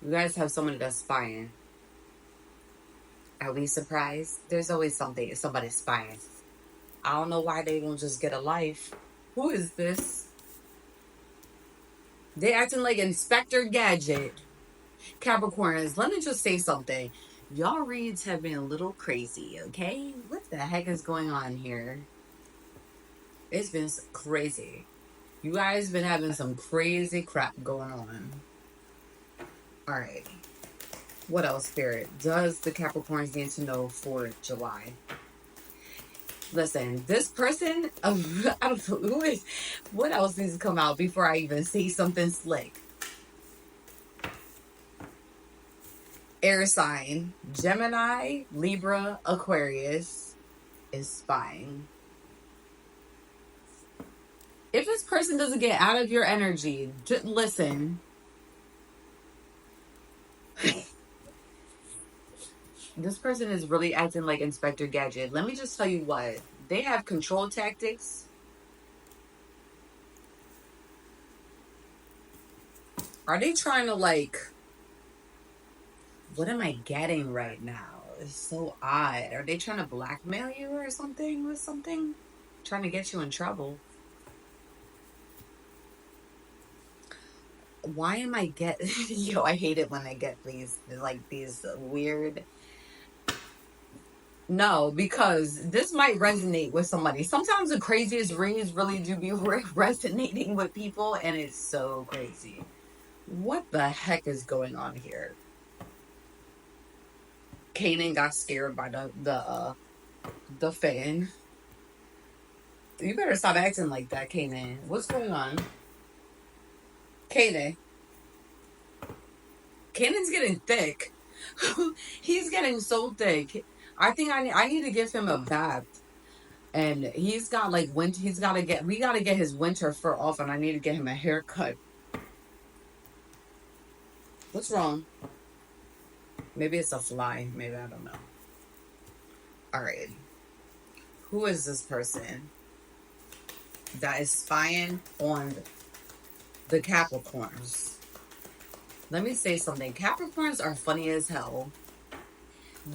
You guys have somebody that's spying. Are we surprised? There's always somebody spying. I don't know why they don't just get a life. Who is this? They acting like Inspector Gadget. Capricorns, let me just say something. Y'all reads have been a little crazy, okay? What the heck is going on here? It's been crazy. You guys been having some crazy crap going on. All right. What else, Spirit? Does the Capricorns need to know for July? Listen, this person, I don't know who is, what else needs to come out before I even say something slick? Air sign, Gemini, Libra, Aquarius is spying. If this person doesn't get out of your energy, just listen. This person is really acting like Inspector Gadget. Let me just tell you what. They have control tactics. Are they trying to like... What am I getting right now? It's so odd. Are they trying to blackmail you or something with something? Trying to get you in trouble? Why am I Yo, I hate it when I get these weird... No, because this might resonate with somebody. Sometimes the craziest reads really do be resonating with people, and it's so crazy. What the heck is going on here? Kanan got scared by the fan. You better stop acting like that, Kanan. What's going on? Kanan. Kanan's getting thick. He's getting so thick. I think I need to give him a bath. And he's got like winter. We gotta get his winter fur off, and I need to get him a haircut. What's wrong? Maybe it's a fly. Maybe, I don't know. All right. Who is this person that is spying on the Capricorns? Let me say something. Capricorns are funny as hell.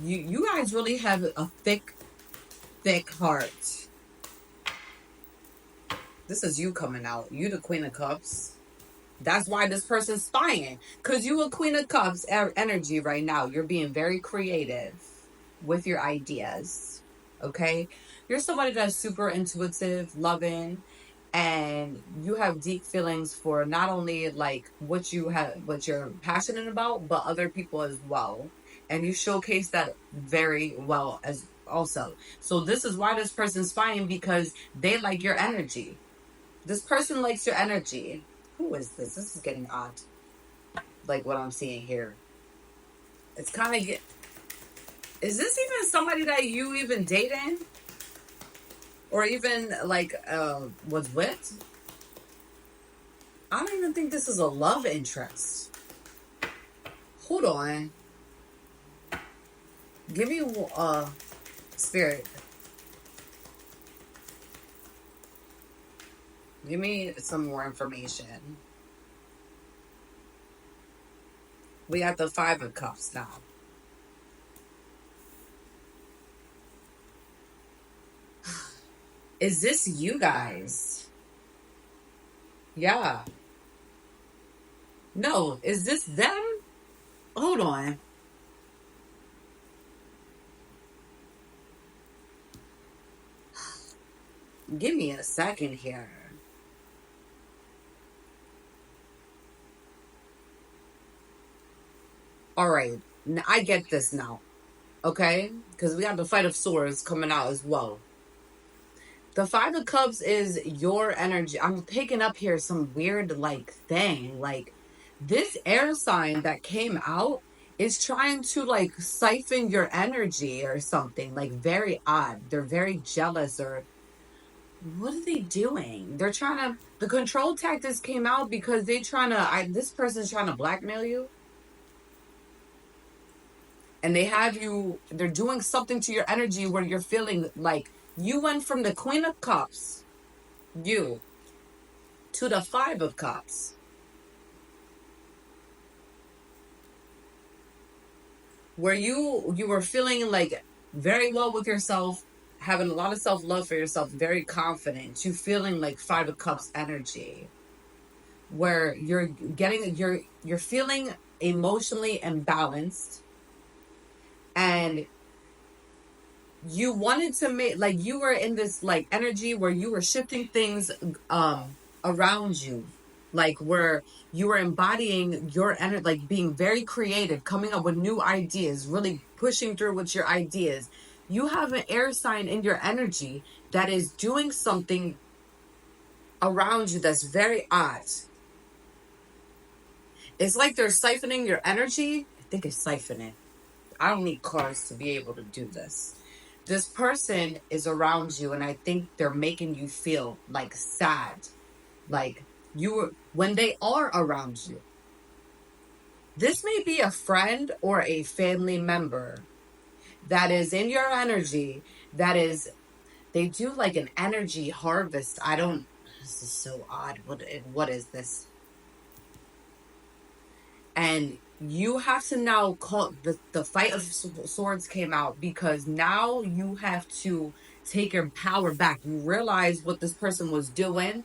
You guys really have a thick heart. This is you coming out. You the Queen of Cups. That's why this person's spying. Because you a Queen of Cups energy right now. You're being very creative with your ideas. Okay? You're somebody that's super intuitive, loving, and you have deep feelings for not only like what you're passionate about, but other people as well. And you showcase that very well as also. So this is why this person's spying, because they like your energy. This person likes your energy. Who is this? This is getting odd. Like what I'm seeing here. It's kind of is this even somebody that you even dating? Or even like was with? I don't even think this is a love interest. Hold on. Give me spirit. Give me some more information. We got the Five of Cups now. Is this you guys? Yeah. No, is this them? Hold on. Give me a second here. All right. I get this now. Okay? Because we got the Fight of Swords coming out as well. The Five of Cups is your energy. I'm picking up here some weird like thing. Like this air sign that came out is trying to like siphon your energy or something. Like very odd. They're very jealous, or what are they doing? They're trying to... The control tactics came out because this person's trying to blackmail you. And they're doing something to your energy where you're feeling like you went from the Queen of Cups, you, to the Five of Cups. where you were feeling like very well with yourself, having a lot of self-love for yourself, very confident, you feeling like Five of Cups energy, where you're feeling emotionally imbalanced, and you wanted to make, like, you were in this like energy where you were shifting things around you, like where you were embodying your energy, like being very creative, coming up with new ideas, really pushing through with your ideas. You have an air sign in your energy that is doing something around you that's very odd. It's like they're siphoning your energy. I think it's siphoning. I don't need cards to be able to do this. This person is around you, and I think they're making you feel like sad. Like you were, when they are around you. This may be a friend or a family member that is in your energy, that is, they do like an energy harvest. I don't, this is so odd. What is this? And you have to now call the Fight of Swords came out because now you have to take your power back. You realize what this person was doing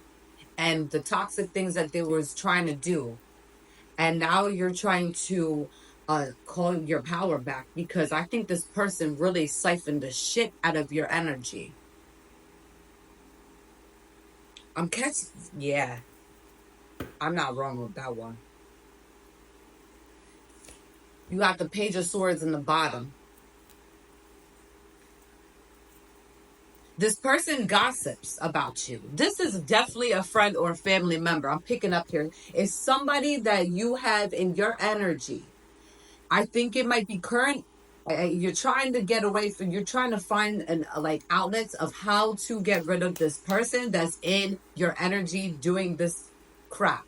and the toxic things that they was trying to do, and now you're trying to call your power back, because I think this person really siphoned the shit out of your energy. I'm catching, yeah, I'm not wrong with that one. You got the Page of Swords in the bottom. This person gossips about you. This is definitely a friend or family member. I'm picking up here. It's somebody that you have in your energy. I think it might be current. You're trying to get away from, you're trying to find an like outlets of how to get rid of this person that's in your energy doing this crap.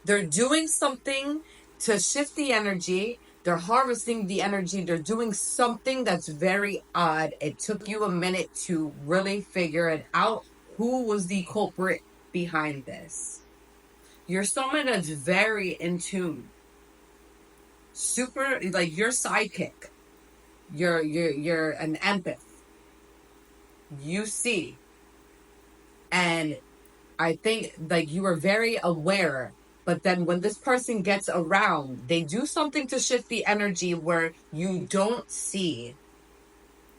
They're doing something to shift the energy. They're harvesting the energy. They're doing something that's very odd. It took you a minute to really figure it out. Who was the culprit behind this? You're someone that's very in tune. Super, like your sidekick. You're an empath. You see. And I think like you are very aware, but then when this person gets around, they do something to shift the energy where you don't see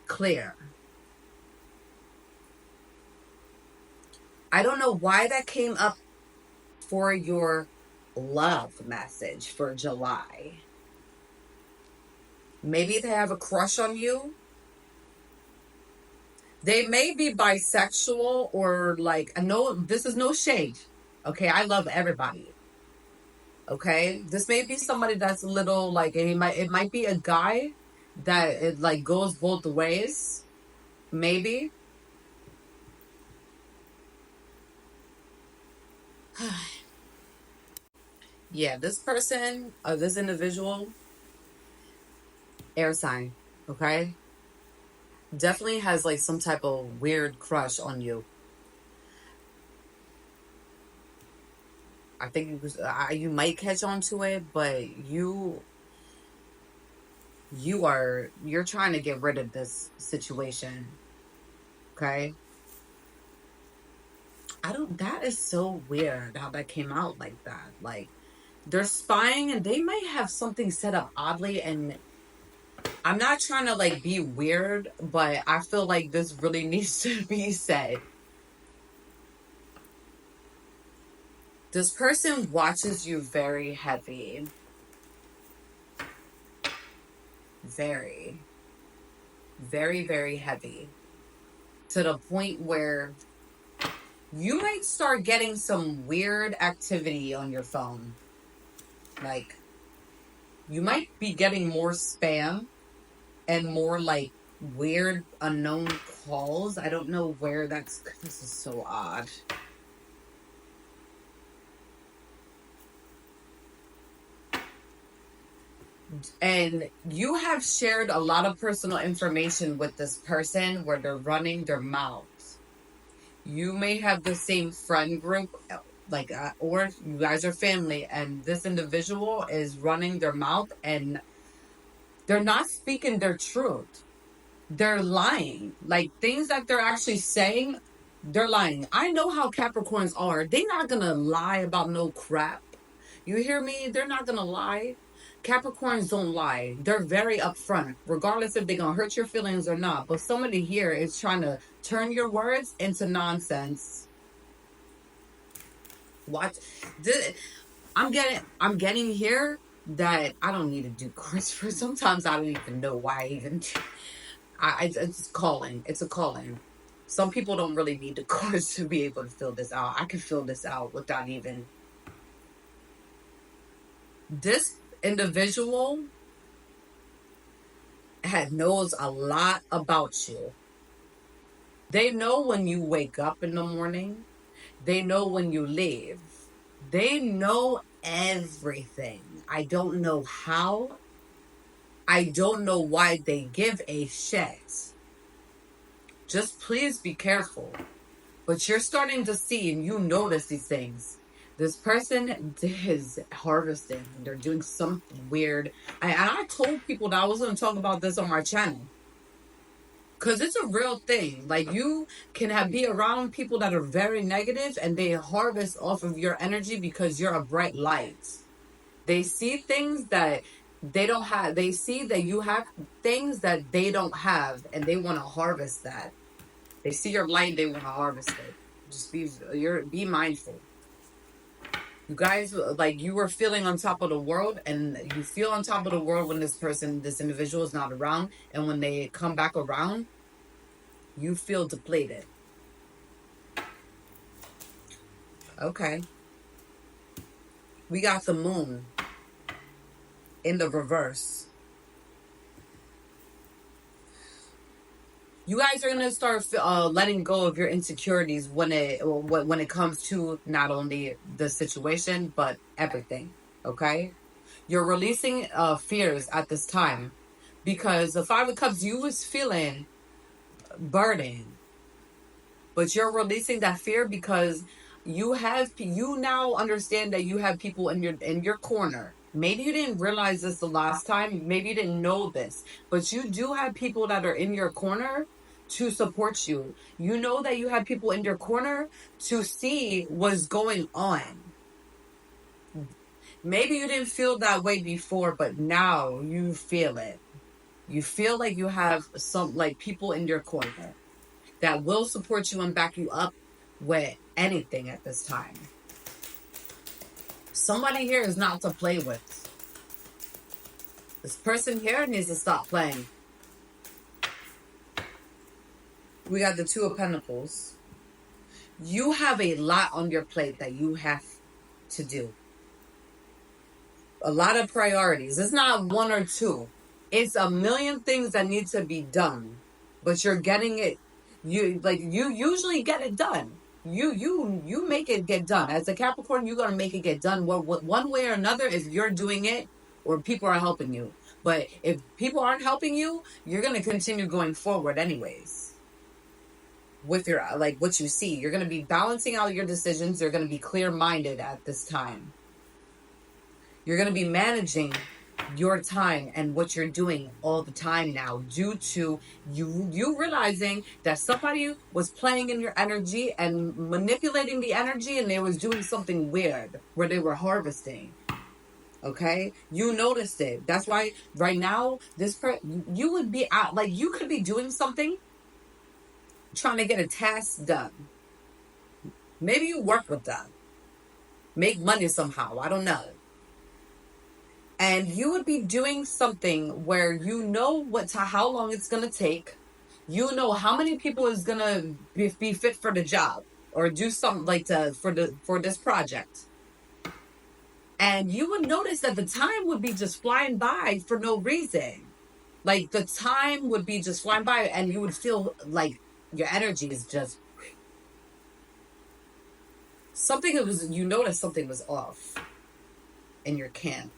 clear. I don't know why that came up for your love message for July. Maybe they have a crush on you. They may be bisexual, or like, no, this is no shade. Okay, I love everybody. Okay, this may be somebody that's a little like, and it might be a guy that it like goes both ways, maybe. Yeah, this person, this individual, air sign, okay, definitely has like some type of weird crush on you. I think you might catch on to it, but you're trying to get rid of this situation, okay? I don't, that is so weird how that came out like that. Like, they're spying and they might have something set up oddly, and I'm not trying to like be weird, but I feel like this really needs to be said. This person watches you very heavy. Very, very, very heavy. To the point where you might start getting some weird activity on your phone. Like, you might be getting more spam and more like weird unknown calls. I don't know where that's, this is so odd. And you have shared a lot of personal information with this person where they're running their mouths. You may have the same friend group, like, or you guys are family, and this individual is running their mouth, and They're not speaking their truth. They're lying. Like things that they're actually saying, they're lying. I know how Capricorns are. They're not gonna lie about no crap. You hear me? They're not gonna lie. Capricorns don't lie. They're very upfront, regardless if they're gonna hurt your feelings or not. But somebody here is trying to turn your words into nonsense. What? I'm getting here that I don't need to do cards for. Sometimes I don't even know why I even. It's calling. It's a calling. Some people don't really need the cards to be able to fill this out. I can fill this out without even. This individual knows a lot about you. They know when you wake up in the morning. They know when you leave. They know everything. I don't know how. I don't know why they give a shit. Just please be careful. But you're starting to see and you notice these things. This person is harvesting. They're doing something weird. I told people that I was going to talk about this on my channel. Because it's a real thing. Like you can be around people that are very negative and they harvest off of your energy because you're a bright light. They see things that they don't have. They see that you have things that they don't have and they want to harvest that. They see your light, they want to harvest it. Just be mindful. You guys, like you were feeling on top of the world, and you feel on top of the world when this individual is not around, and when they come back around, you feel depleted. Okay. We got the moon in the reverse. You guys are gonna start letting go of your insecurities when it comes to not only the situation but everything. Okay, you're releasing fears at this time because the Five of Cups, you was feeling burden, but you're releasing that fear because you now understand that you have people in your corner. Maybe you didn't realize this the last time. Maybe you didn't know this, but you do have people that are in your corner to support you. You know that you have people in your corner to see what's going on. Maybe you didn't feel that way before, but now you feel it. You feel like you have some like people in your corner that will support you and back you up with anything at this time. Somebody here is not to play with. This person here needs to stop playing. We got the Two of Pentacles. You have a lot on your plate that you have to do. A lot of priorities. It's not one or two. It's a million things that need to be done. But you're getting it. You usually get it done. You make it get done. As a Capricorn, you're gonna make it get done. One way or another, if you're doing it or people are helping you. But if people aren't helping you, you're gonna continue going forward anyways. With your what you see, you're gonna be balancing out your decisions. You're gonna be clear-minded at this time. You're gonna be managing your time and what you're doing all the time now due to you realizing that somebody was playing in your energy and manipulating the energy and they was doing something weird where they were harvesting. Okay, you noticed it. That's why right now you would be out, like you could be doing something, trying to get a task done. Maybe you work with them, make money somehow, I don't know. And you would be doing something where you know how long it's gonna take. You know how many people is gonna be fit for the job or do something for this project. And you would notice that the time would be just flying by for no reason. Like the time would be just flying by, and you would feel like your energy is just you notice something was off in your camp.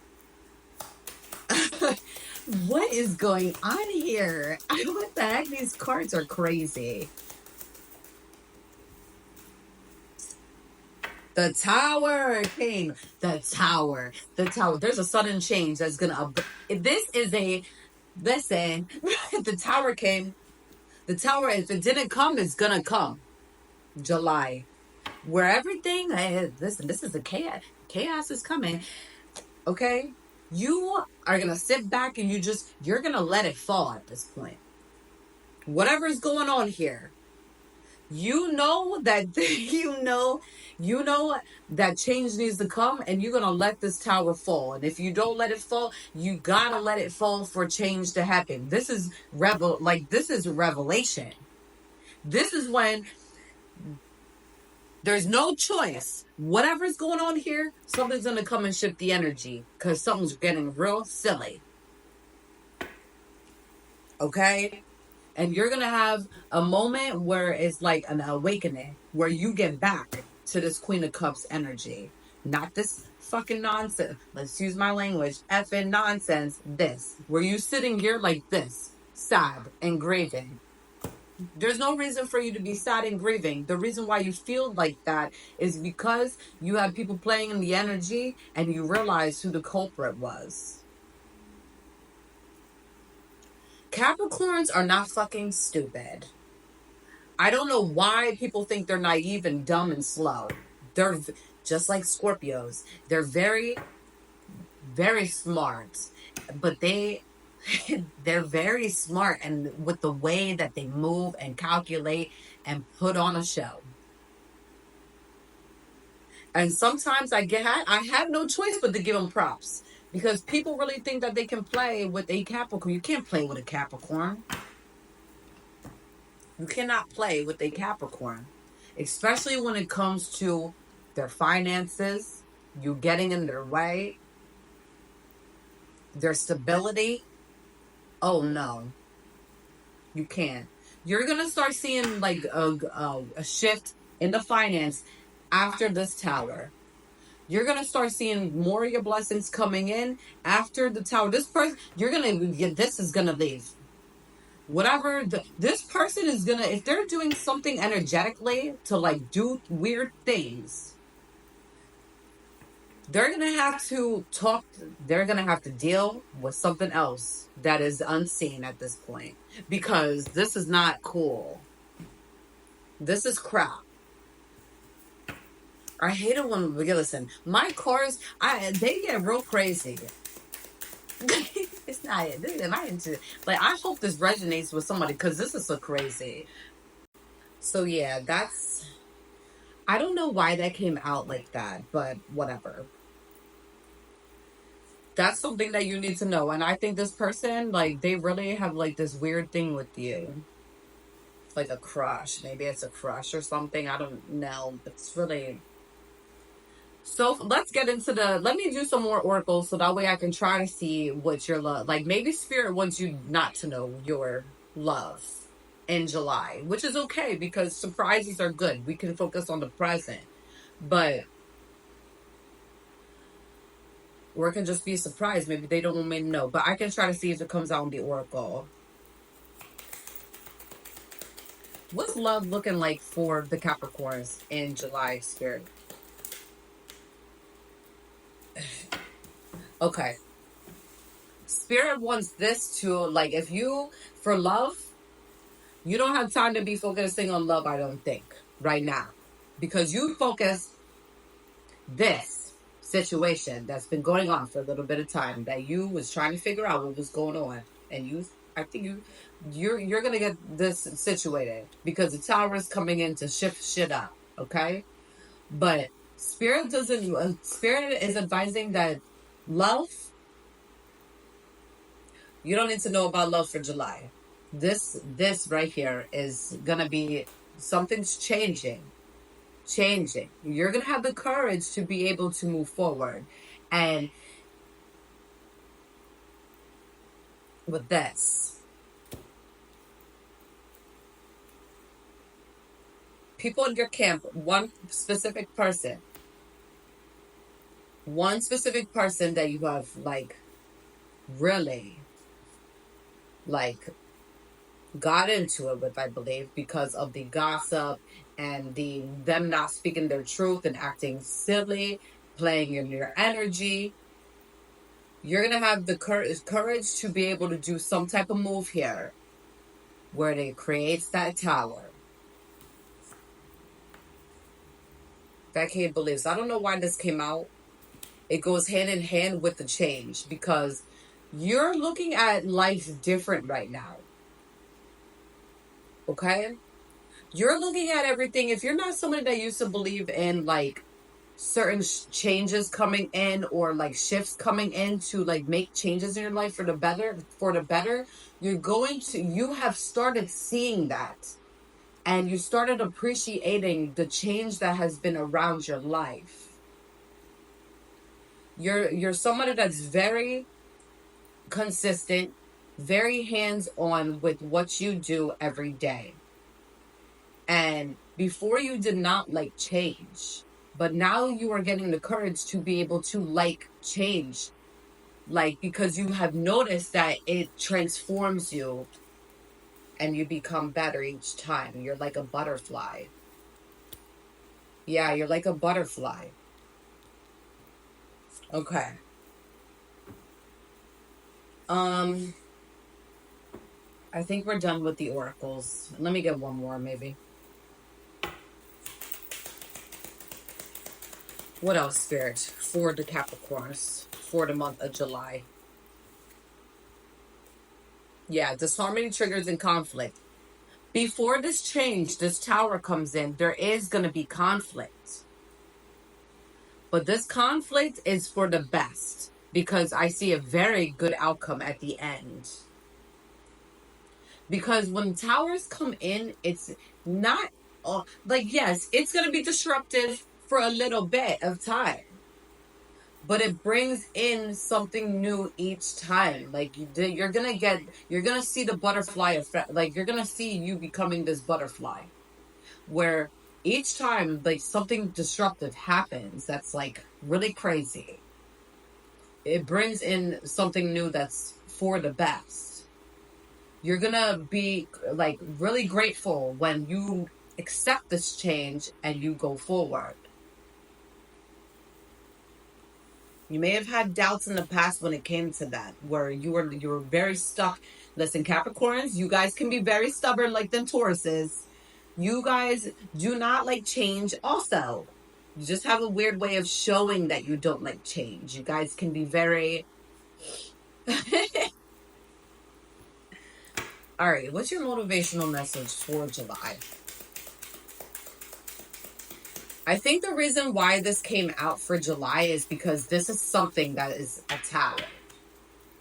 What is going on here? What the heck? These cards are crazy. The Tower came. The Tower. There's a sudden change that's gonna. This is a Listen, the tower came. The tower, if it didn't come, it's gonna come. July. Where everything, listen, this is a chaos. Chaos is coming. Okay? You are gonna sit back and you're gonna let it fall at this point. Whatever is going on here, you know that you know that change needs to come, and you're gonna let this tower fall. And if you don't let it fall, you gotta let it fall for change to happen. This is this is revelation. This is when there's no choice. Whatever's going on here, something's gonna come and shift the energy because something's getting real silly. Okay? And you're gonna have a moment where it's like an awakening, where you get back to this Queen of Cups energy. Not this fucking nonsense. Let's use my language. Effing nonsense. This. Where you sitting here like this, sad and grieving. There's no reason for you to be sad and grieving. The reason why you feel like that is because you have people playing in the energy and you realize who the culprit was. Capricorns are not fucking stupid. I don't know why people think they're naive and dumb and slow. They're just like Scorpios. They're very, very smart, but they're very smart, and with the way that they move and calculate and put on a show. And sometimes I have no choice but to give them props, because people really think that they can play with a Capricorn. You can't play with a Capricorn. You cannot play with a Capricorn, especially when it comes to their finances, you getting in their way, their stability. Oh no, you can't. You're gonna start seeing like a shift in the finance after this tower. You're gonna start seeing more of your blessings coming in after the tower. This person, you're gonna get. This is gonna leave. Whatever this person is gonna, if they're doing something energetically to like do weird things, they're gonna have to talk. They're gonna have to deal with something else that is unseen at this point, because this is not cool. This is crap. I hate it when listen. My cars, they get real crazy. It's not it. This am I into, like, I hope this resonates with somebody, because this is so crazy. So yeah, I don't know why that came out like that, but whatever. That's something that you need to know. And I think this person, like, they really have like this weird thing with you. Like a crush. Maybe it's a crush or something. I don't know. It's really. So let's get into let me do some more oracles so that way I can try to see what your love, like maybe spirit wants you not to know your love in July, which is okay because surprises are good. We can focus on the present, but or it can just be a surprise. Maybe they don't want me to know, but I can try to see if it comes out in the oracle. What's love looking like for the Capricorns in July, spirit? Okay. Spirit wants this to, like, if you, for love, you don't have time to be focusing on love, I don't think, right now. Because you focus this situation that's been going on for a little bit of time, that you was trying to figure out what was going on. And I think you're going to get this situated because the tower is coming in to shift shit up, okay? But Spirit is advising that love, you don't need to know about love for July. This right here is gonna be, something's changing. You're gonna have the courage to be able to move forward. And with this, people in your camp, one specific person that you have like really like got into it with, I believe, because of the gossip and them not speaking their truth and acting silly, playing in your energy. You're going to have the courage to be able to do some type of move here where it creates that tower. Vacate beliefs. I don't know why this came out. It goes hand in hand with the change because you're looking at life different right now. Okay? You're looking at everything. If you're not somebody that used to believe in like certain changes coming in or like shifts coming in to like make changes in your life for the better, you have started seeing that and you started appreciating the change that has been around your life. You're somebody that's very consistent, very hands-on with what you do every day. And before you did not like change, but now you are getting the courage to be able to like change, like because you have noticed that it transforms you and you become better each time. You're like a butterfly. Yeah, you're like a butterfly. Okay. I think we're done with the oracles. Let me get one more maybe. What else, Spirit, for the Capricorns for the month of July? Yeah, disharmony triggers and conflict. Before this change, this tower comes in, there is going to be conflict. But this conflict is for the best because I see a very good outcome at the end. Because when towers come in, it's not like, yes, it's going to be disruptive for a little bit of time. But it brings in something new each time. Like you're gonna see the butterfly effect. Like you're gonna see you becoming this butterfly, where each time like something disruptive happens that's like really crazy, it brings in something new that's for the best. You're gonna be like really grateful when you accept this change and you go forward. You may have had doubts in the past when it came to that, where you were very stuck. Listen, Capricorns, you guys can be very stubborn like them Tauruses. You guys do not like change also. You just have a weird way of showing that you don't like change. You guys can be very All right, what's your motivational message for July? I think the reason why this came out for July is because this is something that is a tower.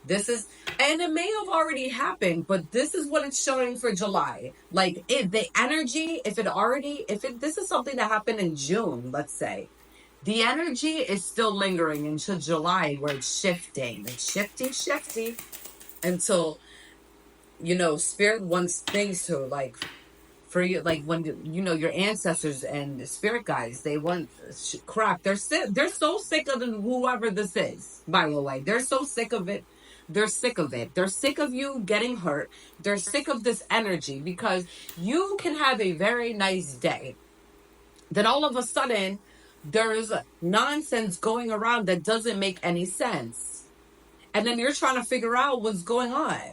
This is, and it may have already happened, but this is what it's showing for July. Like the energy, this is something that happened in June, let's say, the energy is still lingering into July where it's shifting. It's shifty until, Spirit wants things to like, for you, like when your ancestors and the spirit guides, they want crap. They're so sick of whoever this is. By the way, they're so sick of it. They're sick of it. They're sick of you getting hurt. They're sick of this energy because you can have a very nice day. Then all of a sudden, there's nonsense going around that doesn't make any sense, and then you're trying to figure out what's going on.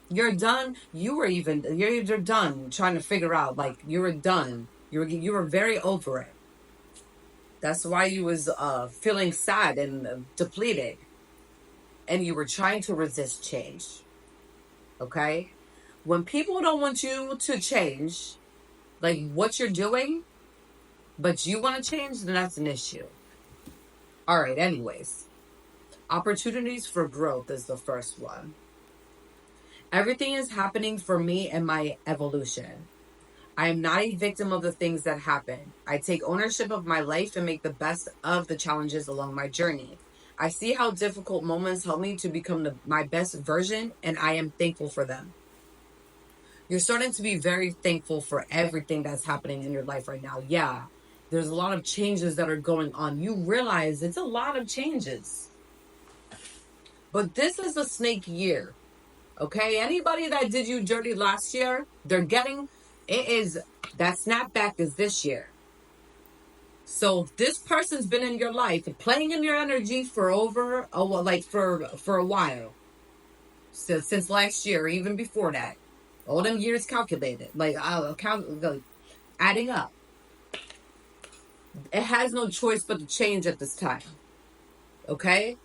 You're done. You're done trying to figure out, like, you were done. You were very over it. That's why you was feeling sad and depleted, and you were trying to resist change. Okay, when people don't want you to change, like what you're doing, but you want to change, then that's an issue. All right. Anyways, opportunities for growth is the first one. Everything is happening for me and my evolution. I am not a victim of the things that happen. I take ownership of my life and make the best of the challenges along my journey. I see how difficult moments help me to become my best version, and I am thankful for them. You're starting to be very thankful for everything that's happening in your life right now. Yeah, there's a lot of changes that are going on. You realize it's a lot of changes. But this is a snake year. Okay, anybody that did you dirty last year, that snapback is this year. So this person's been in your life, playing in your energy for over for a while, since last year, or even before that. All them years calculated, I'll count, adding up. It has no choice but to change at this time. Okay,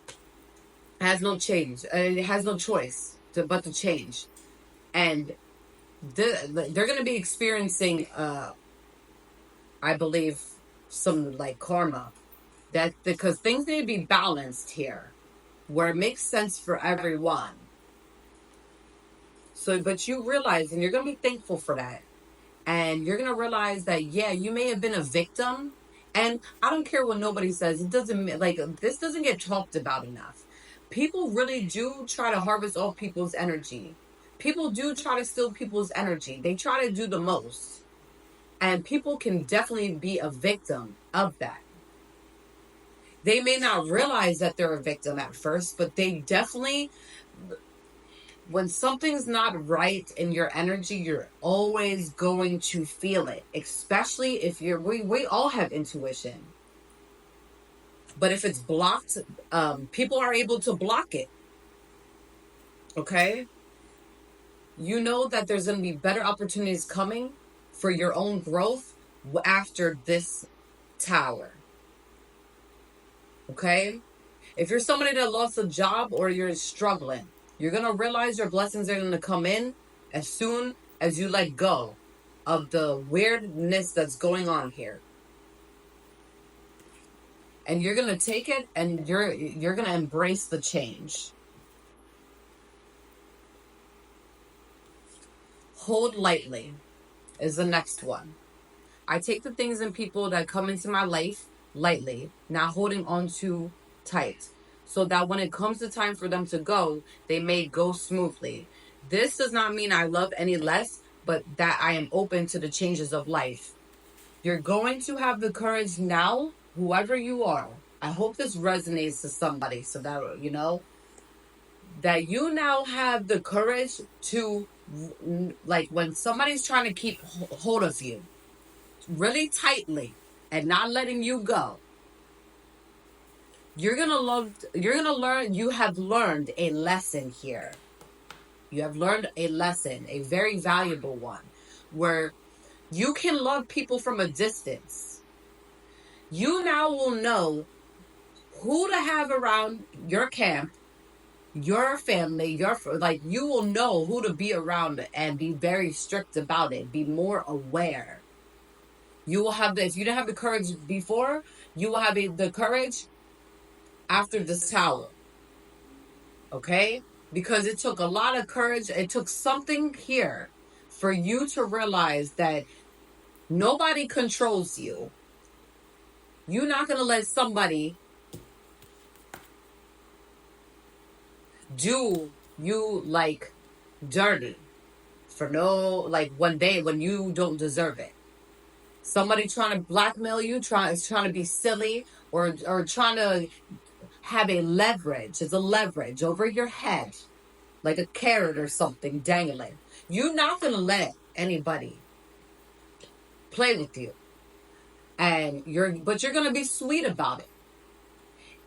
it has no change. It has no choice but to change, and they're going to be experiencing, I believe, some like karma, that because things need to be balanced here, where it makes sense for everyone. So, but you realize, and you're going to be thankful for that. And you're going to realize that, yeah, you may have been a victim. And I don't care what nobody says. It doesn't, like, this doesn't get talked about enough. People really do try to harvest all people's energy. People do try to steal people's energy. They try to do the most. And people can definitely be a victim of that. They may not realize that they're a victim at first, but they definitely, when something's not right in your energy, you're always going to feel it. Especially if we all have intuition. But if it's blocked, people are able to block it. Okay? You know that there's going to be better opportunities coming for your own growth after this tower. Okay? If you're somebody that lost a job or you're struggling, you're going to realize your blessings are going to come in as soon as you let go of the weirdness that's going on here. And you're going to take it, and you're going to embrace the change. Hold lightly is the next one. I take the things and people that come into my life lightly, not holding on too tight, so that when it comes to time for them to go, they may go smoothly. This does not mean I love any less, but that I am open to the changes of life. You're going to have the courage now, whoever you are. I hope this resonates to somebody, so that, you know, that you now have the courage to, like, when somebody's trying to keep hold of you really tightly and not letting you go, you're gonna learn. You have learned a lesson here. You have learned a lesson, a very valuable one, where you can love people from a distance. You now will know who to have around your camp, your family, you will know who to be around and be very strict about it. Be more aware. You will have if you didn't have the courage before, you will have the courage after this tower. Okay? Because it took a lot of courage. It took something here for you to realize that nobody controls you. You're not going to let somebody do you like dirty for no, like, one day when you don't deserve it. Somebody trying to blackmail you, trying to be silly, or trying to have a leverage. It's a leverage over your head, like a carrot or something dangling. You're not going to let anybody play with you. But you're going to be sweet about it.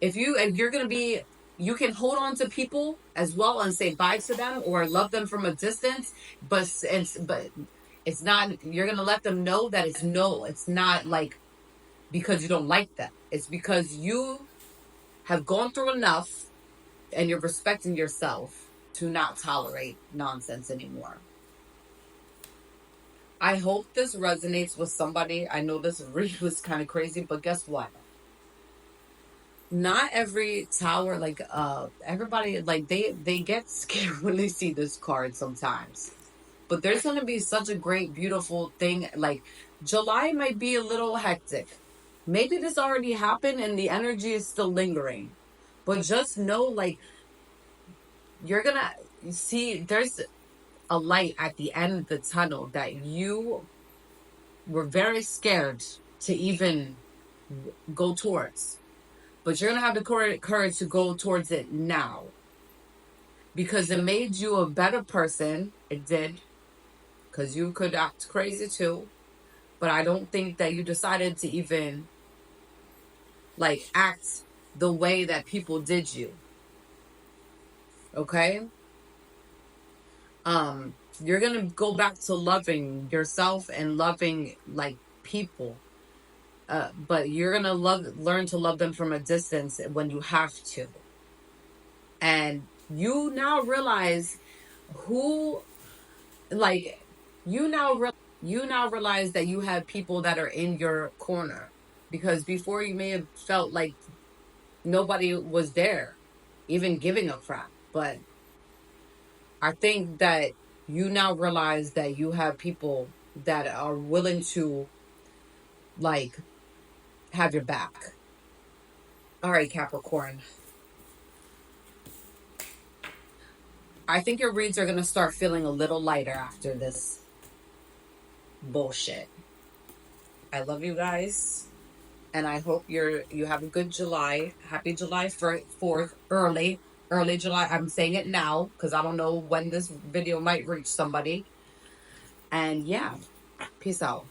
If you're going to be, you can hold on to people as well and say bye to them or love them from a distance, but it's not, you're going to let them know that it's not like because you don't like them. It's because you have gone through enough and you're respecting yourself to not tolerate nonsense anymore. I hope this resonates with somebody. I know this really was kind of crazy, but guess what? Not every tower, everybody, like, they get scared when they see this card sometimes. But there's going to be such a great, beautiful thing. Like, July might be a little hectic. Maybe this already happened and the energy is still lingering. But just know, like, you're going to see there's a light at the end of the tunnel that you were very scared to even go towards. But you're going to have the courage to go towards it now. Because it made you a better person. It did. Because you could act crazy too. But I don't think that you decided to even like act the way that people did you. Okay? You're gonna go back to loving yourself and loving like people. But you're gonna learn to love them from a distance when you have to. And you now realize who, like, you now realize that you have people that are in your corner, because before you may have felt like nobody was there even giving a crap. But I think that you now realize that you have people that are willing to, like, have your back. All right, Capricorn. I think your reads are going to start feeling a little lighter after this bullshit. I love you guys, and I hope you have a good July. Happy July 4th, early July. I'm saying it now because I don't know when this video might reach somebody. And yeah, peace out.